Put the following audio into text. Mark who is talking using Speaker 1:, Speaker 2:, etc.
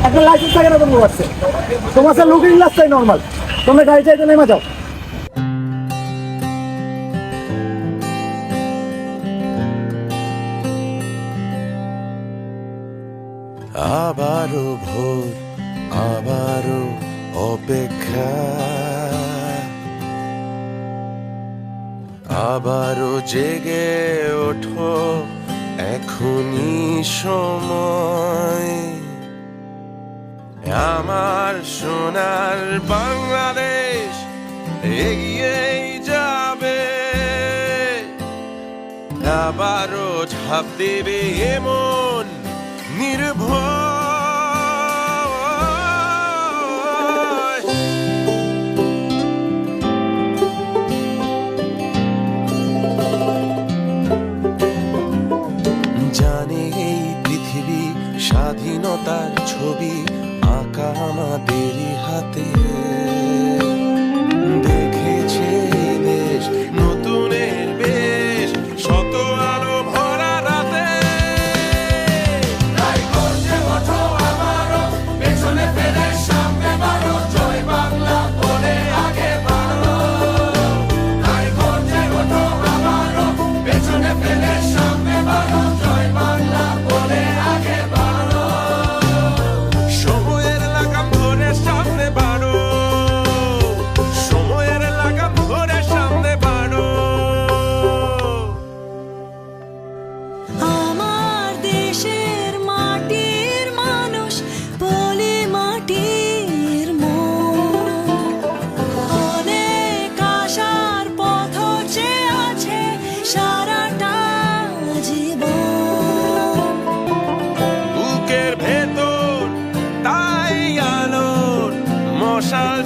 Speaker 1: একটা লাইসেন্স থাকে না তোমার কাছে, তোমার কাছে লুকিং গ্লাস চাই নর্মাল, তোমরা গাড়ি চাইতে নেমে যাও।
Speaker 2: আবারও ভোর, আবারও অপেক্ষা, আবারও জেগে ওঠো, এখনই সময়। আমার সোনার বাংলাদেশ এগিয়েই যাবে, আবারও ঝাঁপ দেবে এমন নির্ভয়। জানে এই পৃথিবী স্বাধীনতার ছবি আঁকা আমাদেরই হাতে, দেখেছে এই দেশ নতুনের বেশ, শত আলো ভরা রাতে। তাই গর্জে ওঠো আবারো, পেছনে ফেলে সামনে বাড়ো, জয় বাংলা বলে আগে বাড়ো। তাই গর্জে ওঠো আবারো, পেছনে ফেলে সামনে বাড়ো, জয় বাংলা বলে আগে বাড়ো। সময়ের লাগাম ধরে সামনে বাড়ো, সময়ের লাগাম ধরে সামনে বাড়ো।
Speaker 3: আমার দেশের মাটির মানুষ বলি মাটির মন, অনেক আশার পথ চেয়ে আছে সারাটা জীবন।
Speaker 2: বুকের ভেতর তাই আলোর মশাল